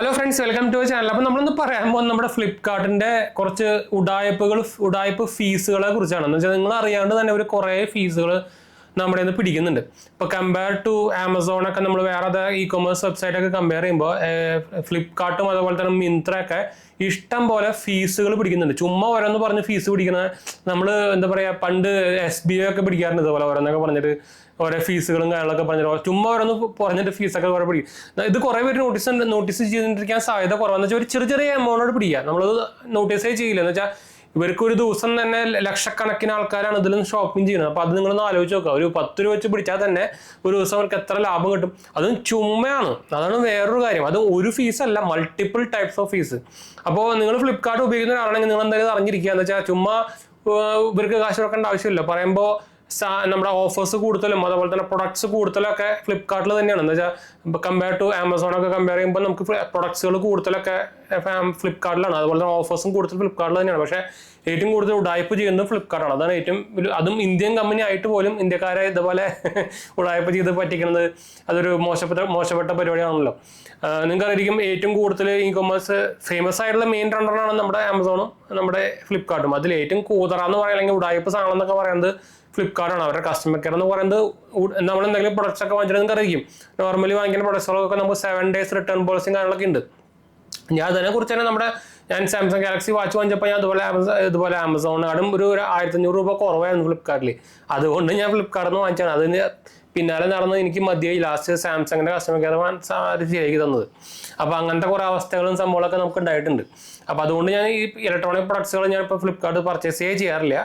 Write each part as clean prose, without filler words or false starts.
Hello friends, welcome to channel. അപ്പോൾ നമ്മളൊന്ന് പറയാൻ പോകുന്നത് നമ്മുടെ ഫ്ലിപ്കാർട്ടിന്റെ കുറച്ച് ഉഡായിപ്പ് ഫീസുകളെ കുറിച്ചാണ്. എന്ന് വെച്ചാൽ നിങ്ങൾ അറിയാണ്ട് തന്നെ ഒരു കുറേ ഫീസുകൾ നമ്മുടെ നിന്ന് പിടിക്കുന്നുണ്ട്. ഇപ്പോൾ കമ്പയർ ടു ആമസോണൊക്കെ നമ്മൾ വേറെ ഇ കൊമേഴ്സ് വെബ്സൈറ്റ് ഒക്കെ കമ്പയർ ചെയ്യുമ്പോൾ ഫ്ലിപ്കാർട്ടും അതുപോലെ തന്നെ മിന്ത്രയൊക്കെ ഇഷ്ടം പോലെ ഫീസുകൾ പിടിക്കുന്നുണ്ട്. ചുമ്മാ ഓരോന്ന് പറഞ്ഞ് ഫീസ് പിടിക്കുന്നത് നമ്മൾ എന്താ പറയുക, പണ്ട് SBI ഒക്കെ പിടിക്കാറുണ്ട് ഇതുപോലെ ഓരോന്നൊക്കെ പറഞ്ഞിട്ട് ഓരോ ഫീസുകളും കാര്യങ്ങളൊക്കെ പറഞ്ഞിട്ട് ചുമ്മാ ഓരോന്ന് പറഞ്ഞിട്ട് ഫീസൊക്കെ കുറെ പിടിക്കും. ഇത് കുറെ പേര് നോട്ടീസ് ചെയ്തിരിക്കാൻ സാധ്യത കുറവാന്ന് വെച്ചാൽ ഒരു ചെറിയ എമൗണ്ടോട് പിടിക്കുക. നമ്മളത് നോട്ടീസേ ചെയ്യില്ല. എന്ന് വെച്ചാൽ ഇവർക്ക് ഒരു ദിവസം തന്നെ ലക്ഷക്കണക്കിന് ആൾക്കാരാണ് ഇതിലും ഷോപ്പിംഗ് ചെയ്യുന്നത്. അപ്പോൾ അത് നിങ്ങളൊന്ന് ആലോചിച്ച് നോക്കുക. ഒരു 10 രൂപ വെച്ച് പിടിച്ചാൽ തന്നെ ഒരു ദിവസം അവർക്ക് എത്ര ലാഭം കിട്ടും. അതും ചുമ്മയാണ്. അതാണ് വേറൊരു കാര്യം. അത് ഒരു ഫീസല്ല, മൾട്ടിപ്പിൾ ടൈപ്സ് ഓഫ് ഫീസ്. അപ്പോൾ നിങ്ങൾ ഫ്ലിപ്കാർട്ട് ഉപയോഗിക്കുന്ന ഒരാളാണെങ്കിൽ നിങ്ങൾ എന്തായാലും അറിഞ്ഞിരിക്കുക. എന്ന് വെച്ചാൽ ചുമ്മാ ഇവർക്ക് കാശ് കൊടുക്കേണ്ട ആവശ്യമില്ല. പറയുമ്പോൾ നമ്മുടെ ഓഫേഴ്സ് കൂടുതലും അതുപോലെ തന്നെ പ്രൊഡക്ട്സ് കൂടുതലൊക്കെ ഫ്ലിപ്കാർട്ടിൽ തന്നെയാണ്. എന്ന് വെച്ചാൽ കമ്പയർ ടു ആമസോണൊക്കെ കമ്പയർ ചെയ്യുമ്പോൾ നമുക്ക് പ്രൊഡക്ട്സുകൾ കൂടുതലൊക്കെ ഫ്ലിപ്കാർട്ടിലാണ്. അതുപോലെ തന്നെ ഓഫേഴ്സും കൂടുതൽ ഫ്ലിപ്കാർട്ടിൽ തന്നെയാണ്. പക്ഷേ ഏറ്റവും കൂടുതൽ ഉഡായിപ്പ് ചെയ്യുന്നത് ഫ്ലിപ്കാർട്ടാണ്. അതാണ് ഏറ്റവും അതും ഇന്ത്യൻ കമ്പനി ആയിട്ട് പോലും ഇന്ത്യക്കാരെ ഇതുപോലെ ഉഡായിപ്പ് ചെയ്ത് പറ്റിക്കുന്നത് അതൊരു മോശപ്പെട്ട പരിപാടിയാണല്ലോ. നിങ്ങൾക്കറിയായിരിക്കും ഏറ്റവും കൂടുതൽ ഇ കൊമേഴ്സ് ഫേമസ് ആയിട്ടുള്ള മെയിൻ രണ്ടെണ്ണമാണ് നമ്മുടെ ആമസോണും നമ്മുടെ ഫ്ലിപ്കാർട്ടും. അതിൽ ഏറ്റവും കൂതറാന്ന് പറയാം, അല്ലെങ്കിൽ ഉഡായിപ്പ് സാധനം എന്നൊക്കെ പറയുന്നത് ഫ്ലിപ്കാർട്ടാണ്. അവരുടെ കസ്റ്റമർ കെയർ എന്ന് പറയുന്നത് നമ്മൾ എന്തെങ്കിലും പ്രൊഡക്ട്സ് ഒക്കെ വാങ്ങിച്ചാൽ നിങ്ങൾക്ക് അറിയിക്കും, നോർമലി വാങ്ങിക്കുന്ന പ്രൊഡക്ട്സുകളൊക്കെ നമുക്ക് 7 days റിട്ടേൺ പോളിസിയും കാര്യങ്ങളൊക്കെ ഉണ്ട്. ഞാൻ അതിനെക്കുറിച്ച് തന്നെ ഞാൻ സാംസങ് ഗാലക്സി വാച്ച് വാങ്ങിച്ചപ്പോൾ ഞാൻ ഇതുപോലെ ആമസോണിനാടും ഒരു 1500 രൂപ കുറവായിരുന്നു ഫ്ലിപ്കാർട്ടിൽ. അതുകൊണ്ട് ഞാൻ ഫ്ലിപ്കാർട്ടിൽ നിന്ന് വാങ്ങിച്ചാണ്. അതിന് പിന്നാലെ നടന്ന് എനിക്ക് മതിയായി ലാസ്റ്റ് സാംസങ്ങിന്റെ കസ്റ്റമർ കെയർ ശരിയാക്കി തന്നത്. അപ്പോൾ അങ്ങനത്തെ കുറേ അവസ്ഥകളും സംഭവങ്ങളൊക്കെ നമുക്ക് ഉണ്ടായിട്ടുണ്ട്. അപ്പോൾ അതുകൊണ്ട് ഞാൻ ഈ ഇലക്ട്രോണിക് പ്രൊഡക്ട്സുകൾ ഞാൻ ഇപ്പോൾ ഫ്ലിപ്കാർട്ട് പർച്ചേസ് ചെയ്യാറില്ല.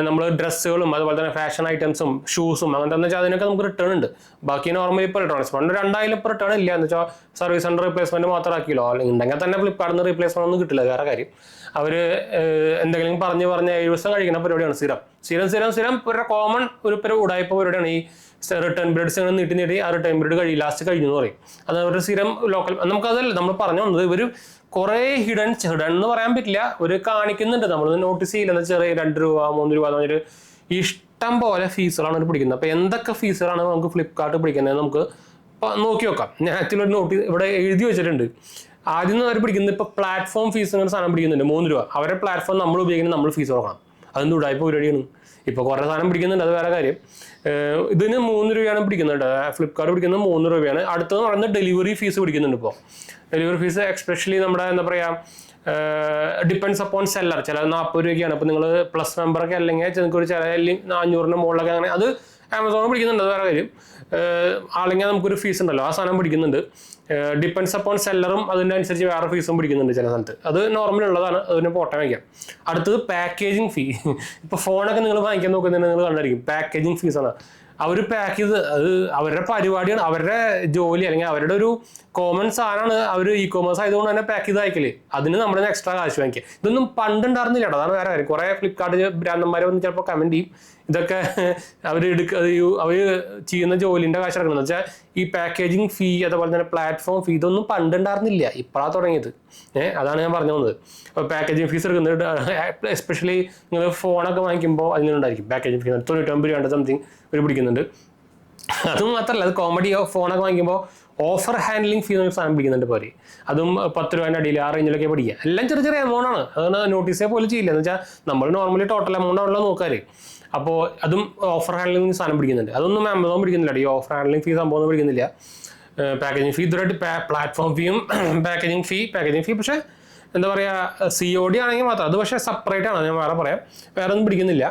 നമ്മൾ ഡ്രസ്സുകളും അതുപോലെ തന്നെ ഫാഷൻ ഐറ്റംസും ഷൂസും അങ്ങനത്തെ എന്ന് വെച്ചാൽ അതിനൊക്കെ നമുക്ക് റിട്ടേൺ ഉണ്ട്. ബാക്കി നോർമലി ഇപ്പോൾ ഇലക്ട്രോണിക്സ് പണ്ട് 2000 ഇപ്പോൾ റിട്ടേൺ ഇല്ല. എന്ന് വെച്ചാൽ സർവീസ് സെൻ്റർ റീപ്ലേസ്മെന്റ് മാത്രം ആക്കിയല്ലോ. അല്ലെങ്കിൽ ഉണ്ടെങ്കിൽ തന്നെ ഫ്ലിപ്കാർട്ടിൽ നിന്ന് റീപ്ലേസ്മെന്റ് ഒന്നും കിട്ടില്ല. വേറെ കാര്യം, അവർ എന്തെങ്കിലും പറഞ്ഞ് 7 ദിവസം കഴിക്കുന്ന പരിപാടിയാണ്. സ്ഥിരം ഒരു കോമൺ ഒരു ഉടായ്പ പരിപാടിയാണ് ഈ റിട്ടേൺ പീരീഡ്സ് ഇങ്ങനെ നീട്ടി ആ റിട്ടേൺ പീരീഡ് ലാസ്റ്റ് കഴിഞ്ഞു എന്ന് പറയും. അത് അവരുടെ സ്ഥിരം ലോക്കൽ. നമുക്കതല്ല നമ്മൾ പറഞ്ഞു വന്നത്, ഇവർ കുറേ ഹിഡൻ എന്ന് പറയാൻ പറ്റില്ല, ഒരു കാണിക്കുന്നുണ്ട്. നമ്മൾ നോട്ടീസ് ചെയ്യില്ല. ചെറിയ 2 രൂപ 3 രൂപ എന്ന് പറഞ്ഞൊരു ഇഷ്ടം പോലെ ഫീസുകളാണ് അവർ പിടിക്കുന്നത്. അപ്പോൾ എന്തൊക്കെ ഫീസുകളാണ് നമുക്ക് ഫ്ലിപ്കാർട്ട് പിടിക്കുന്നത് നമുക്ക് നോക്കി നോക്കാം. ഞാൻ ആക്ച്വലി ഒരു നോട്ടീസ് ഇവിടെ എഴുതി വെച്ചിട്ടുണ്ട്. ആദ്യം അവർ പിടിക്കുന്നത് ഇപ്പോൾ പ്ലാറ്റ്ഫോം ഫീസ് അങ്ങനെ സാധനം പിടിക്കുന്നുണ്ട് 3 രൂപ. അവരുടെ പ്ലാറ്റ്ഫോം നമ്മൾ ഉപയോഗിക്കുന്നത് നമ്മൾ ഫീസ് കൊടുക്കണം. അതെന്ത് ഉടായിപ്പ് പരിപാടിയാണ്. ഇപ്പോൾ കുറേ സാധനം പിടിക്കുന്നുണ്ട്, അത് വേറെ കാര്യം. ഇതിന് 3 രൂപയാണ് പിടിക്കുന്നുണ്ട്. ഫ്ലിപ്കാർട്ട് പിടിക്കുന്നത് 3 രൂപയാണ്. അടുത്തതെന്ന് പറയുന്നത് ഡെലിവറി ഫീസ് പിടിക്കുന്നുണ്ട്. ഇപ്പോൾ ഡെലിവറി ഫീസ് എക്സ്പെഷ്യലി നമ്മുടെ എന്താ പറയുക, ഡിപ്പെൻഡ്സ് അപ്പോൺ സെല്ലർ. ചില 40 രൂപയ്ക്കാണ്. ഇപ്പോൾ നിങ്ങൾ പ്ലസ് മെമ്പറൊക്കെ അല്ലെങ്കിൽ നിങ്ങൾക്ക് ഒരു ചില 400-ന്റെ മുകളിലൊക്കെ അങ്ങനെ അത് ആമസോൺ പിടിക്കുന്നുണ്ട്, അത് വേറെ കാര്യം. അല്ലെങ്കിൽ നമുക്കൊരു ഫീസ് ഉണ്ടല്ലോ, ആ സാധനം പിടിക്കുന്നുണ്ട്. ഡിപ്പെൻഡ്സ് അപ്പോൺ സെല്ലറും അതിൻ്റെ അനുസരിച്ച് വേറെ ഫീസും പിടിക്കുന്നുണ്ട് ചില സ്ഥലത്ത്. അത് നോർമലി ഉള്ളതാണ്, അതിന് പോട്ടം വയ്ക്കാം. അടുത്തത് പാക്കേജിങ് ഫീ. ഇപ്പോൾ ഫോണൊക്കെ നിങ്ങൾ വാങ്ങിക്കാൻ നോക്കുന്നുണ്ടെങ്കിൽ നിങ്ങൾ കണ്ടായിരിക്കും പാക്കേജിങ് ഫീസാണ്. അവർ പാക്ക് ചെയ്ത്, അത് അവരുടെ പരിപാടിയാണ്, അവരുടെ ജോലി അല്ലെങ്കിൽ അവരുടെ ഒരു കോമൺ സാധനമാണ്. അവർ ഇ കൊമേഴ്സ് ആയതുകൊണ്ട് തന്നെ പാക്ക് ചെയ്ത് അയക്കല്. അതിന് നമ്മുടെ എക്സ്ട്രാ കാശ് വാങ്ങിക്കുക. ഇതൊന്നും പണ്ടുണ്ടായിരുന്നില്ല കേട്ടോ, അതാണ് വേറെ കാര്യം. കുറേ ഫ്ലിപ്കാർട്ട് ഭ്രാന്തന്മാരെ വന്ന് ചിലപ്പോൾ കമൻറ്റ് ചെയ്യും ഇതൊക്കെ അവർ ചെയ്യുന്ന ജോലിൻ്റെ കാശ് എടുക്കണം. എന്ന് വെച്ചാൽ ഈ പാക്കേജിങ് ഫീ അതുപോലെ തന്നെ പ്ലാറ്റ്ഫോം ഫീ ഇതൊന്നും പണ്ടുണ്ടായിരുന്നില്ല, ഇപ്പോഴാണ് തുടങ്ങിയത്. അതാണ് ഞാൻ പറഞ്ഞു വന്നത്. അപ്പോൾ പാക്കേജിങ് ഫീസ് എടുക്കുന്നത് എസ്പെഷ്യലി നിങ്ങൾ ഫോണൊക്കെ വാങ്ങിക്കുമ്പോൾ അതിനുണ്ടായിരിക്കും പാക്കേജിങ് ഫീ 99 രൂപ സംതിങ് ഒരു പിടിക്കുന്നുണ്ട്. അതും മാത്രമല്ല, അത് കോമഡി ഫോണൊക്കെ വാങ്ങിക്കുമ്പോൾ ഓഫർ ഹാൻഡ്ലിംഗ് ഫീ എന്നൊരു സാധനം പിടിക്കുന്നുണ്ട്. പോലെ അതും 10 രൂപേൻ്റെ അടിയിൽ ആ റേഞ്ചിലൊക്കെ പിടിക്കുക. എല്ലാം ചെറിയ എമൗണ്ട് ആണ്. അതാണ് നോട്ടീസേ പോലും ചെയ്യില്ല. എന്ന് വെച്ചാൽ നമ്മൾ നോർമലി ടോട്ടൽ എമൗണ്ട് ആണല്ലോ നോക്കാറ്. അപ്പോൾ അതും ഓഫർ ഹാൻഡ്ലിംഗ് സാധനം പിടിക്കുന്നുണ്ട്. അതൊന്നും ആമസോൺ പിടിക്കുന്നില്ല. ഈ ഓഫർ ഹാൻഡ്ലിംഗ് ഫീ സംഭവം ഒന്നും പിടിക്കുന്നില്ല. പാക്കേജിങ് ഫീ ഇതുവരായിട്ട് പ്ലാറ്റ്ഫോം ഫീയും പാക്കേജിങ് ഫീ പക്ഷേ എന്താ പറയുക, COD ആണെങ്കിൽ മാത്രം. അത് പക്ഷേ സെപ്പറേറ്റ് ആണ്, ഞാൻ വേറെ പറയാം. വേറെ ഒന്നും പിടിക്കുന്നില്ല.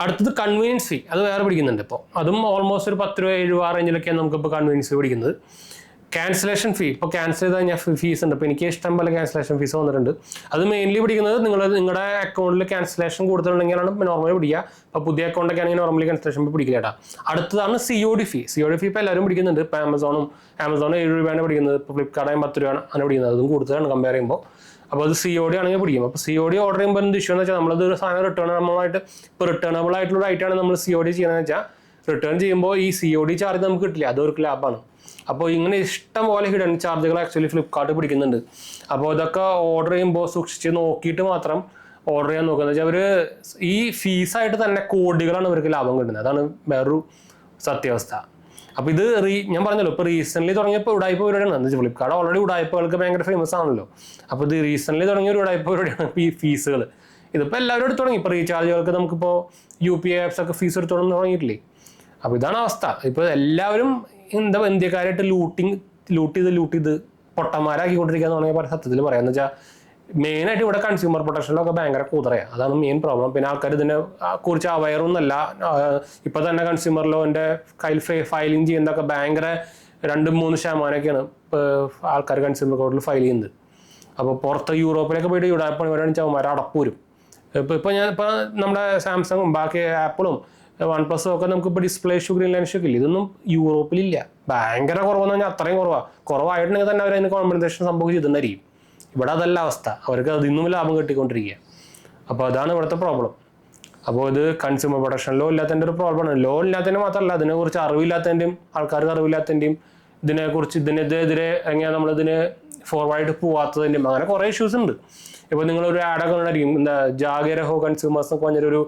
അടുത്തത് കൺവീനിയൻസ് ഫീ, അത് വേറെ പിടിക്കുന്നുണ്ട്. ഇപ്പോൾ അതും ഓൾമോസ്റ്റ് ഒരു 10 രൂപ 7 രൂപ റേഞ്ചിലൊക്കെയാണ് നമുക്കിപ്പോൾ കൺവീനിയൻസ് ഫീ പിടിക്കുന്നത്. ക്യാൻസലേഷൻ ഫീ, ഇപ്പോൾ ക്യാൻസൽ ചെയ്ത് കഴിഞ്ഞാൽ ഫീസ് ഉണ്ട്. ഇപ്പോൾ എനിക്ക് ഇഷ്ടം പോലെ ക്യാൻസലേഷൻ ഫീസ് വന്നിട്ടുണ്ട്. അത് മെയിൻലി പിടിക്കുന്നത് നിങ്ങളുടെ അക്കൗണ്ടിൽ ക്യാൻസലേഷൻ കൂടുതലുണ്ടെങ്കിലാണ് നോർമലി പിടിക്കുക. ഇപ്പോൾ പുതിയ അക്കൗണ്ടൊക്കെ ആണെങ്കിൽ നോർമലി ക്യാൻസലേഷൻ പിടിക്കില്ല കേട്ടോ. അടുത്തതാണ് COD ഫീ. ഇപ്പോൾ എല്ലാവരും പിടിക്കുന്നുണ്ട്. ഇപ്പോൾ ആമസോൺ 7 രൂപയാണ് പിടിക്കുന്നത്. ഇപ്പോൾ ഫ്ലിപ്കാർട്ട് 10 രൂപയാണ് അങ്ങനെ പിടിക്കുന്നത്. അതും കൂടുതലാണ് കമ്പയർ ചെയ്യുമ്പോൾ. അപ്പോൾ അത് COD ആണെങ്കിൽ പിടിക്കും. അപ്പോൾ COD ഓർഡർ ചെയ്യുമ്പോൾ എന്ത് ഇഷ്യൂ എന്ന് വെച്ചാൽ നമ്മളത് ഒരു സാധനം റിട്ടേണബിൾ ആയിട്ടുള്ള ഐറ്റമാണ് നമ്മൾ COD ചെയ്യുന്നതെന്ന് വെച്ചാൽ റിട്ടേൺ ചെയ്യുമ്പോൾ ഈ COD ചാർജ് നമുക്ക് കിട്ടില്ല. അതൊരു ലാഭമാണ്. അപ്പോൾ ഇങ്ങനെ ഇഷ്ടം പോലെ ഹിഡൻ ചാർജുകൾ ആക്ച്വലി ഫ്ലിപ്കാർട്ട് പിടിക്കുന്നുണ്ട്. അപ്പോൾ ഇതൊക്കെ ഓർഡർ ചെയ്യുമ്പോൾ സൂക്ഷിച്ച് നോക്കിയിട്ട് മാത്രം ഓർഡർ ചെയ്യാൻ നോക്കുക. എന്ന് വെച്ചാൽ അവർ ഈ ഫീസായിട്ട് തന്നെ കോടികളാണ് ഇവർക്ക് ലാഭം കിട്ടുന്നത്. അതാണ് വേറൊരു സത്യാവസ്ഥ. അപ്പോൾ ഇത് ഞാൻ പറഞ്ഞല്ലോ ഇപ്പോൾ റീസെൻ്റ്ലി തുടങ്ങിയപ്പോൾ ഉടായ്പ പരിപാടിയാണ്. എന്ന് വെച്ചാൽ ഫ്ലിപ്കാർട്ട് ഓൾറെഡി ഉടായ്പകൾക്ക് ഭയങ്കര ഫേമസ് ആണല്ലോ. അപ്പോൾ ഇത് റീസെൻ്റ്ലി തുടങ്ങിയ ഒരു ഉടായ്പ പരിപാടിയാണ് ഈ ഫീസുകൾ. ഇതിപ്പോൾ എല്ലാവരും എടുത്ത് തുടങ്ങി. ഇപ്പോൾ റീചാർജുകൾക്ക് നമുക്കിപ്പോൾ UPI ആപ്സ് ഒക്കെ ഫീസ് എടുത്ത് തുടങ്ങിയിട്ടില്ലേ. അപ്പോൾ ഇതാണ് അവസ്ഥ. ഇപ്പോൾ എല്ലാവരും ഇന്ത്യക്കാരായിട്ട് ലൂട്ട് ചെയ്ത് പൊട്ടന്മാരാക്കിക്കൊണ്ടിരിക്കുകയെന്ന് പറഞ്ഞാൽ സത്യത്തിൽ പറയാമെന്ന് വെച്ചാൽ മെയിനായിട്ട് ഇവിടെ കൺസ്യൂമർ പ്രൊട്ടക്ഷനിലൊക്കെ ഭയങ്കര കൂതറയാണ്. അതാണ് മെയിൻ പ്രോബ്ലം. പിന്നെ ആൾക്കാർ ഇതിനെ കുറിച്ച് അവയറൊന്നുമല്ല. ഇപ്പം തന്നെ കൺസ്യൂമർ ലോൻ്റെ കയ്യിൽ ഫയലിംഗ് ചെയ്യുന്നതൊക്കെ ഭയങ്കര 2-3% ആൾക്കാർ കൺസ്യൂമർ കോർട്ടിൽ ഫയൽ ചെയ്യുന്നത്. അപ്പോൾ പുറത്ത് യൂറോപ്പിലൊക്കെ പോയിട്ട് യൂടാപ്പ് വരാണെങ്കിൽ ചവന്മാർ അടപ്പൂരും. ഇപ്പോൾ നമ്മുടെ സാംസങ്ങും ബാക്കി ആപ്പിളും OnePlus ഒക്കെ നമുക്കിപ്പോൾ display issue green line issue ഒക്കെ ഇല്ല. ഇതൊന്നും യൂറോപ്പിലില്ല. ഭയങ്കര കുറവെന്ന് പറഞ്ഞാൽ അത്രയും കുറവായിട്ടുണ്ടെങ്കിൽ തന്നെ അവരതിന് കോമ്പൻസേഷൻ സംഭവം ചെയ്തിട്ടുണ്ടായിരിക്കും. ഇവിടെ അതല്ല അവസ്ഥ. അവർക്ക് അതിൽ നിന്നും ലാഭം കിട്ടിക്കൊണ്ടിരിക്കുക. അപ്പോൾ അതാണ് ഇവിടുത്തെ പ്രോബ്ലം. അപ്പോൾ ഇത് കൺസ്യൂമർ പ്രൊട്ടക്ഷൻ ലോ ഇല്ലാത്തതിൻ്റെ ഒരു പ്രോബ്ലമാണ്. ലോ ഇല്ലാത്തതിന് മാത്രമല്ല, അതിനെക്കുറിച്ച് അറിവില്ലാത്തതിൻ്റെയും ആൾക്കാർക്ക് ഇതിനെക്കുറിച്ച് ഇതിനെതിരെ എങ്ങനെയാണ് നമ്മളിതിന് ഫോർവേഡ് പോവാത്തതിൻ്റെയും അങ്ങനെ കുറേ ഇഷ്യൂസ് ഉണ്ട്. ഇപ്പോൾ നിങ്ങളൊരു ആഡൊക്കെ ഉണ്ടായിരിക്കും, ജാഗരഹോ കൺസ്യൂമേഴ്സ് എന്നൊക്കെ പറഞ്ഞൊരു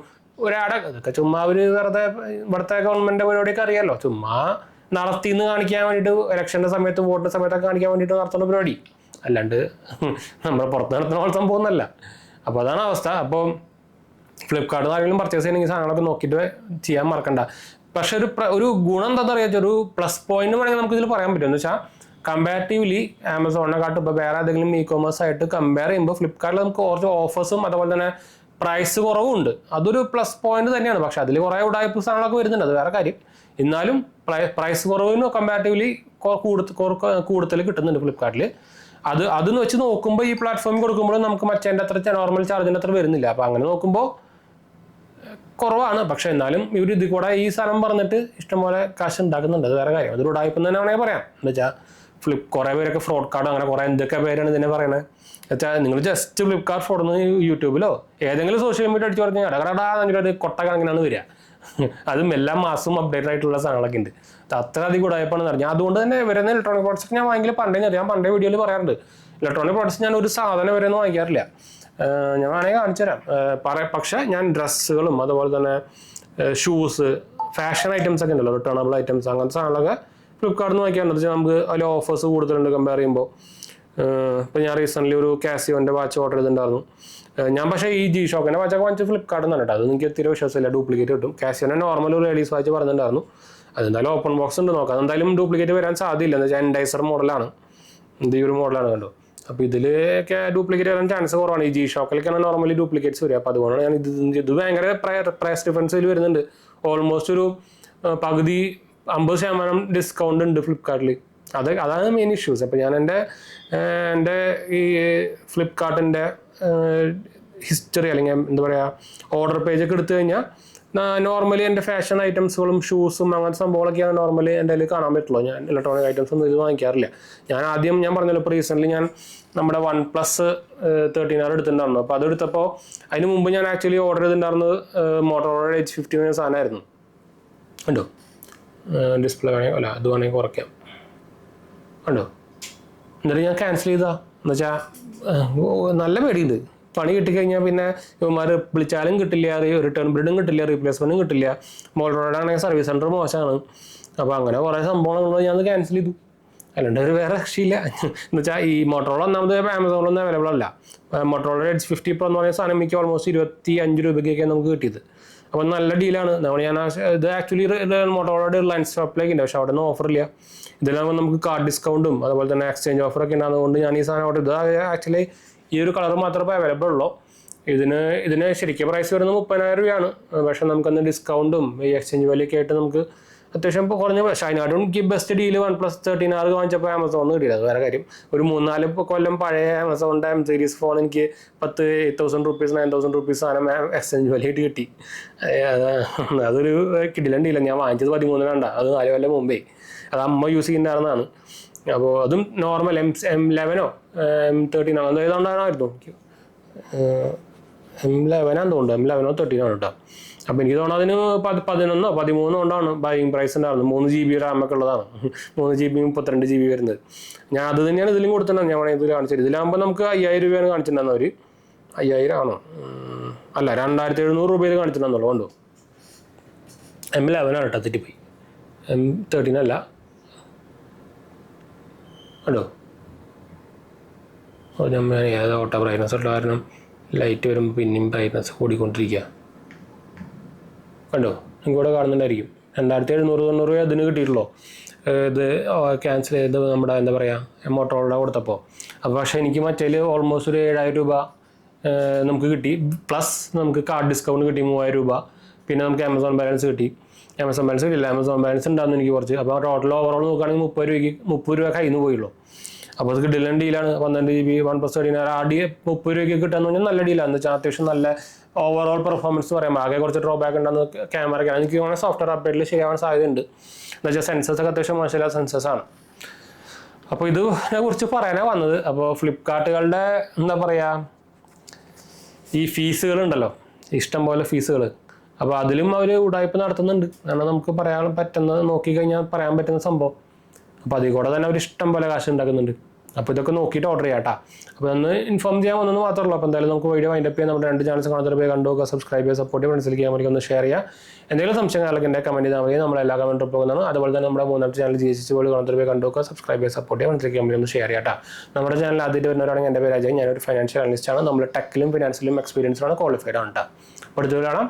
ആഡ്. ഇതൊക്കെ ചുമ്മാ ഒരു വെറുതെ ഇവിടുത്തെ ഗവൺമെൻറ് പരിപാടിയൊക്കെ അറിയാമല്ലോ, ചുമ്മാ നടത്തിന്ന് കാണിക്കാൻ വേണ്ടിയിട്ട്, ഇലക്ഷൻ്റെ സമയത്ത് വോട്ടിൻ്റെ സമയത്തൊക്കെ കാണിക്കാൻ വേണ്ടിയിട്ട് നടത്തുന്ന പരിപാടി, അല്ലാണ്ട് നമ്മുടെ പുറത്ത് നടത്തുന്ന പോലെ സംഭവമൊന്നുമല്ല. അപ്പോൾ അതാണ് അവസ്ഥ. അപ്പോൾ ഫ്ലിപ്കാർട്ടിൽ ആരെങ്കിലും പർച്ചേസ് ചെയ്യണമെങ്കിൽ സാധനങ്ങളൊക്കെ നോക്കിയിട്ട് ചെയ്യാൻ മറക്കണ്ട. പക്ഷെ ഒരു ഗുണം എന്താണെന്ന് അറിയാച്ചാൽ, ഒരു പ്ലസ് പോയിന്റ് വേണമെങ്കിൽ നമുക്ക് ഇതിൽ പറയാൻ പറ്റും. എന്ന് വെച്ചാൽ കമ്പാരിറ്റീവ്ലി ആമസോണിനെക്കാട്ടും ഇപ്പോൾ വേറെ ഏതെങ്കിലും ഇ-കോമേഴ്സ് ആയിട്ട് കമ്പയർ ചെയ്യുമ്പോൾ ഫ്ലിപ്കാർട്ടിൽ നമുക്ക് കുറച്ച് ഓഫേഴ്സും അതുപോലെ തന്നെ പ്രൈസ് കുറവുണ്ട്. അതൊരു പ്ലസ് പോയിന്റ് തന്നെയാണ്. പക്ഷെ അതിൽ കുറേ ഉടായ്പ സാധനങ്ങളൊക്കെ വരുന്നുണ്ട്, അത് വേറെ കാര്യം. എന്നാലും പ്രൈസ് കുറവിന് കമ്പാരിറ്റീവ്ലി കൂടുതൽ കിട്ടുന്നുണ്ട് ഫ്ലിപ്കാർട്ടിൽ. അതെന്ന് വെച്ച് നോക്കുമ്പോൾ ഈ പ്ലാറ്റ്ഫോമിൽ കൊടുക്കുമ്പോൾ നമുക്ക് മറ്റേൻ്റെ അത്ര നോർമൽ ചാർജിൻ്റെ അത്ര വരുന്നില്ല. അപ്പോൾ അങ്ങനെ നോക്കുമ്പോൾ കുറവാണ്. പക്ഷെ എന്നാലും ഇവർ ഇതിൽ കൂടെ ഈ സാധനം പറഞ്ഞിട്ട് ഇഷ്ടംപോലെ കാശ് ഉണ്ടാക്കുന്നുണ്ട്, അത് വേറെ കാര്യം. അതൊരു ഉടായ്പ തന്നെ വേണമെങ്കിൽ പറയാം. എന്ന് വെച്ചാൽ കുറേ പേരൊക്കെ ഫ്രോഡ് കാർഡ് അങ്ങനെ കുറേ എന്തൊക്കെ പേരാണ് ഇതിനെ പറയണത്. വെച്ചാൽ നിങ്ങൾ ജസ്റ്റ് ഫ്ലിപ്കാർട്ട് ഫ്രോഡ് എന്ന് യൂട്യൂബിലോ ഏതെങ്കിലും സോഷ്യൽ മീഡിയ അടിച്ച് പറഞ്ഞാൽ ഇടകടാ കൊട്ട കണക്കിനാണ് വരിക. അതും എല്ലാ മാസവും അപ്ഡേറ്റ് ആയിട്ടുള്ള സാധനങ്ങളൊക്കെ ഉണ്ട്. അത്ര അധികം ഉടായ്പാണെന്ന് അറിഞ്ഞാൽ. അതുകൊണ്ട് തന്നെ വരുന്ന ഇലക്ട്രോണിക് പ്രോഡക്ട്സ് ഞാൻ വാങ്ങിക്കൽ ഞാൻ പണ്ടേ വീഡിയോയിൽ പറയാറുണ്ട്. ഇലക്ട്രോണിക് പ്രോഡക്ട്സ് ഞാൻ ഒരു സാധനം വരെ ഒന്നും വാങ്ങിക്കാറില്ല. ഞാൻ വേണമെങ്കിൽ കാണിച്ചു തരാം. പക്ഷേ ഞാൻ ഡ്രസ്സുകളും അതുപോലെ തന്നെ ഷൂസ്, ഫാഷൻ ഐറ്റംസ് ഒക്കെ ഉണ്ടല്ലോ, റിട്ടേണബിൾ ഐറ്റംസ്, അങ്ങനത്തെ സാധനങ്ങളൊക്കെ ഫ്ലിപ്കാർട്ടിൽ നിന്ന് വാങ്ങിക്കാറുണ്ട്. നമുക്ക് അതിൽ ഓഫേഴ്സ് കൂടുതലുണ്ട് കമ്പയർ ചെയ്യുമ്പോൾ. ഇപ്പോൾ ഞാൻ റീസെൻ്റ്ലി ഒരു കാസിയോൻ്റെ വാച്ച് ഓർഡർ ചെയ്തിട്ടുണ്ടായിരുന്നു. ഞാൻ പക്ഷേ ഈ G-Shockൻ്റെ വാച്ചൊക്കെ വാങ്ങിച്ച് ഫ്ലിപ്കാർട്ടിൽ നിന്നാണ് കേട്ടോ. അത് എനിക്ക് തീരെ വിശ്വാസമില്ല, ഡ്യൂപ്ലിക്കേറ്റ് കിട്ടും. കാസിയോൻ്റെ നോർമൽ ഒരു ലേഡീസ് വാച്ച് പറഞ്ഞിട്ടുണ്ടായിരുന്നു. അതെന്തായാലും ഓപ്പൺ ബോക്സ് ഉണ്ട്, നോക്കാം. എന്തായാലും ഡ്യൂപ്ലിക്കേറ്റ് വരാൻ സാധ്യതയില്ല. എന്ന് വെച്ചാൽ എൻഡൈസർ മോഡലാണ്, ഈ ഒരു മോഡലാണ് കണ്ടോ. അപ്പോൾ ഇതിലൊക്കെ ഡ്യൂപ്ലിക്കേറ്റ് വരാൻ ചാൻസ് കുറവാണ്. ഈ G-Shockലേക്കാണ് നോർമലി ഡ്യൂപ്ലിക്കേറ്റ്സ് വരിക. അപ്പോൾ അതുകൊണ്ടാണ് ഞാൻ ഇത് ഭയങ്കര പ്രൈസ് ഡിഫറൻസിൽ വരുന്നുണ്ട്. ഓൾമോസ്റ്റ് ഒരു പകുതി 50% ഡിസ്കൗണ്ട് ഉണ്ട് ഫ്ലിപ്കാർട്ടിൽ. അതാണ് മെയിൻ ഇഷ്യൂസ്. അപ്പോൾ ഞാൻ എൻ്റെ ഈ ഫ്ലിപ്കാർട്ടിൻ്റെ ഹിസ്റ്ററി അല്ലെങ്കിൽ എന്താ പറയുക ഓർഡർ പേജൊക്കെ എടുത്തു കഴിഞ്ഞാൽ നോർമലി എൻ്റെ ഫാഷൻ ഐറ്റംസുകളും ഷൂസും അങ്ങനത്തെ സംഭവങ്ങളൊക്കെയാണ് നോർമലി എൻ്റെ കയ്യിൽ കാണാൻ പറ്റുള്ളൂ. ഞാൻ ഇലക്ട്രോണിക് ഐറ്റംസ് ഒന്നും ഇത് വാങ്ങിക്കാറില്ല. ഞാൻ പറഞ്ഞല്ലോ, ഇപ്പോൾ റീസെൻ്റ്ലി ഞാൻ നമ്മുടെ OnePlus 13R എടുത്തിട്ടുണ്ടായിരുന്നു. അപ്പോൾ അതെടുത്തപ്പോൾ അതിന് മുമ്പ് ഞാൻ ആക്ച്വലി ഓർഡർ ചെയ്തിട്ടുണ്ടായിരുന്നത് Motorola H50 സാധനമായിരുന്നു. ഉണ്ടോ ഡിസ്പ്ലേ വേണമെങ്കിൽ അല്ല അത് വേണമെങ്കിൽ കുറയ്ക്കാം. ഉണ്ടോ എന്നിട്ട് ഞാൻ ക്യാൻസൽ ചെയ്താ. എന്നുവെച്ചാൽ നല്ല പേടിയുണ്ട്. പണി കിട്ടിക്കഴിഞ്ഞാൽ പിന്നെ ഇവന്മാർ വിളിച്ചാലും കിട്ടില്ല, റിട്ടേൺ ബില്ലും കിട്ടില്ല, റീപ്ലേസ്മെൻറ്റും കിട്ടില്ല. മോട്ടോറോയുടെ ആണെങ്കിൽ സർവീസ് സെൻറ്റർ മോശമാണ്. അപ്പോൾ അങ്ങനെ കുറേ സംഭവങ്ങൾ ഞാൻ ക്യാൻസൽ ചെയ്തു. അല്ലാണ്ട് ഒരു വേറെ രക്ഷയില്ല. എന്ന് വെച്ചാൽ ഈ മോട്ടോറോള ഒന്നാമത് ആമസോണിലൊന്നും അവൈലബിൾ അല്ല. മോട്ടോറോള H50 Pro എന്ന് പറയുന്ന സാധനം എനിക്ക് ഓൾമോസ്റ്റ് 25 രൂപയ്ക്കൊക്കെയാണ് നമുക്ക് കിട്ടിയത്. അപ്പോൾ നല്ല ഡീലാണ്. ഞാൻ ഇത് ആക്ച്വലി മോട്ടോറോളയുടെ റിലയൻസ് ഷോപ്പിലേക്ക് ഉണ്ട്, പക്ഷേ അവിടെ നിന്ന് ഓഫറില്ല. ഇതിലാകുമ്പോൾ നമുക്ക് കാർഡ് ഡിസ്കൗണ്ടും അതുപോലെ തന്നെ എക്സ്ചേഞ്ച് ഓഫറൊക്കെ ഉണ്ടാകുന്നതുകൊണ്ട് ഞാൻ ഈ സാധനം ഓർഡർ ചെയ്തത്. ആക്ച്വലി ഈ ഒരു കളർ മാത്രമേ അവൈലബിൾ ഉള്ളൂ. ഇതിന് ശരിക്കും പ്രൈസ് വരുന്നത് 30,000 രൂപയാണ്. പക്ഷേ നമുക്കന്ന് ഡിസ്കൗണ്ടും ഈ എക്സ്ചേഞ്ച് വാല്യൊക്കെ ആയിട്ട് നമുക്ക് അത്യാവശ്യം കുറഞ്ഞ. പക്ഷേ അതിനായിട്ടും എനിക്ക് ബെസ്റ്റ് ഡീല് OnePlus 13R വാങ്ങിച്ചപ്പോൾ ആമസോണിൽ കിട്ടിയില്ല, അത് വേറെ കാര്യം. ഒരു 3-4 കൊല്ലം പഴയ ആമസോണിൻ്റെ M സീരീസ് ഫോൺ എനിക്ക് 8,000 rupees 9,000 rupees സാധനം എക്സ്ചേഞ്ച് വാല്യായിട്ട് കിട്ടി. അതൊരു കിടിലൻ ഡീല. ഞാൻ വാങ്ങിച്ചത് 13 അത് 4 കൊല്ലം മുമ്പേ. അത് അമ്മ യൂസ് ചെയ്യുന്നതാണെന്നാണ്. അപ്പോൾ അതും നോർമൽ M11 M13 അത് ഏതാണ്ടായിരുന്നു എനിക്ക്. M11 തോന്നുന്നു, M11 13 കേട്ടോ. അപ്പോൾ എനിക്ക് തോന്നുന്നു അതിന് 11 13 കൊണ്ടാണ് ബൈയിങ് പ്രൈസ് ഉണ്ടായിരുന്നു. 3 GB റാമൊക്കെ ഉള്ളതാണ്. 3 GB 32 GB വരുന്നത്. ഞാൻ അത് തന്നെയാണ് ഇതിലും കൊടുത്തിട്ടുണ്ടായിരുന്നു. ഞാൻ വേണമെങ്കിൽ ഇതിൽ കാണിച്ചത്. ഇതിലാകുമ്പോൾ നമുക്ക് 5,000 രൂപയാണ് കാണിച്ചിട്ടുണ്ടായിരുന്നു. അവർ 5,000 ആണോ അല്ല 2,700 രൂപയിൽ കാണിച്ചിട്ടുണ്ടെന്നുള്ളൂ. കൊണ്ടോ M11 കേട്ടോ, തെറ്റിപ്പോയി. M13 അല്ല, കണ്ടോ? നമ്മൾ ഏത് ഓട്ടോ ബ്രൈറ്റ്നസ് ഉള്ള കാരണം ലൈറ്റ് വരുമ്പോൾ പിന്നെയും ബ്രൈറ്റ്നസ് കൂടിക്കൊണ്ടിരിക്കുക. കണ്ടോ? നിങ്ങൾക്കിവിടെ കാണുന്നുണ്ടായിരിക്കും. 2790 അതിന് കിട്ടിയിട്ടുള്ളൂ. ഇത് ക്യാൻസൽ ചെയ്ത് നമ്മുടെ എന്താ പറയുക മോട്ടോറോള കൊടുത്തപ്പോൾ. അപ്പോൾ പക്ഷേ എനിക്ക് മറ്റേൽ ഓൾമോസ്റ്റ് ഒരു 7000 രൂപ നമുക്ക് കിട്ടി. പ്ലസ് നമുക്ക് കാർഡ് ഡിസ്കൗണ്ട് കിട്ടി 3000 രൂപ. പിന്നെ നമുക്ക് ആമസോൺ ബാലൻസ് കിട്ടി. ആമസോൺ ബാലൻസ് കിട്ടില്ല, ആമസോൺ ബാലൻസ് ഉണ്ടാകുന്നു എനിക്ക് കുറച്ച്. അപ്പോൾ ടോട്ടൽ ഓവറോൾ നോക്കുകയാണെങ്കിൽ 30 രൂപ കയ്യിൽ നിന്ന് പോയുള്ളൂ. അപ്പോൾ അത് കിട്ടില്ല ഡീലാണ്. 12 GB 1+13 ആദ്യ 30 രൂപയ്ക്ക് കിട്ടുകയെന്ന് പറഞ്ഞാൽ നല്ല ഡീലാണ്. എന്ന് വെച്ചാൽ അത്യാവശ്യം നല്ല ഓവറോൾ പെർഫോമൻസ് പറയാം. ആകെ കുറച്ച് ഡ്രോബാക്ക് ഉണ്ടെന്ന് ക്യാമറയ്ക്ക് എനിക്ക് വേണമെങ്കിൽ സോഫ്റ്റ്വെയർ അപ്ഡേറ്റിൽ ശരിയാവാൻ സാധ്യതയുണ്ട്. എന്ന് വെച്ചാൽ സെൻസേഴ്സൊക്കെ അത്യാവശ്യം മോശമില്ല സെൻസേഴ്സാണ്. അപ്പോൾ ഇതിനെ കുറിച്ച് പറയാനാണ് വന്നത്. അപ്പോൾ ഫ്ലിപ്കാർട്ടുകളുടെ എന്താ പറയുക ഈ ഫീസുകളുണ്ടല്ലോ, ഇഷ്ടം പോലെ ഫീസുകൾ. അപ്പോൾ അതിലും അവർ ഉടായ്പ നടത്തുന്നുണ്ട്. കാരണം നമുക്ക് പറയാൻ പറ്റുന്നത് നോക്കിക്കഴിഞ്ഞാൽ പറയാൻ പറ്റുന്ന സംഭവം. അപ്പോൾ അതിൽ കൂടെ തന്നെ അവർ ഇഷ്ടം പോലെ കാശ് ഉണ്ടാക്കുന്നുണ്ട്. അപ്പോൾ ഇതൊക്കെ നോക്കിയിട്ട് ഓർഡർ ചെയ്യാം കേട്ടോ. അപ്പോൾ ഒന്ന് ഇൻഫോം ചെയ്യാൻ വന്നെന്ന് മാത്രമേ ഉള്ളൂ. അപ്പോൾ എന്തായാലും നമുക്ക് വീഡിയോ വൈൻഡപ്പ് ചെയ്യാം. നമ്മുടെ 2 ചാനൽസ് കാണുന്നവർ പോയി കണ്ടു നോക്കുക, സബ്സ്ക്രൈബ് ചെയ്യുക, സപ്പോർട്ട് ചെയ്യുക, ഫ്രണ്ട്സിലേക്ക് ചെയ്യാൻ വേണ്ടി ഒന്ന് ഷെയർ ചെയ്യുക. എന്തെങ്കിലും സംശയങ്ങളൊക്കെ എൻ്റെ കമൻറ്റ് ചെയ്താൽ മതി. നമ്മളെല്ലാ കമൻറ്റും പോകുന്നതാണ്. അതുപോലെ തന്നെ നമ്മുടെ 3ാമത്തെ ചാനൽ GSC വേൾഡ് കാണുന്നവർ പോയി കണ്ടു നോക്കുക, സബ്സ്ക്രൈബ് ചെയ്യുക, സപ്പോർട്ട് ചെയ്യുക, ഫ്രണ്ട്സിലേക്ക് ചെയ്യാൻ വേണ്ടി ഒന്ന് ഷെയർ ചെയ്യാം കേട്ടോ. നമ്മുടെ ചാനൽ ആദ്യമായിട്ട് വരുന്നവരാണെങ്കിൽ എൻ്റെ പേര് അജയ്. ഞാനൊരു ഫൈനാൻഷ്യൽ അനലിസ്റ്റ് ആണ്. നമ്മൾ ടെക്കിലും ഫിനാൻസിലും എക്സ്പീരിയൻസിലാണ് ക്വാളിഫൈഡ് ആണ് കേട്ടോ. അടുത്ത കാണാം.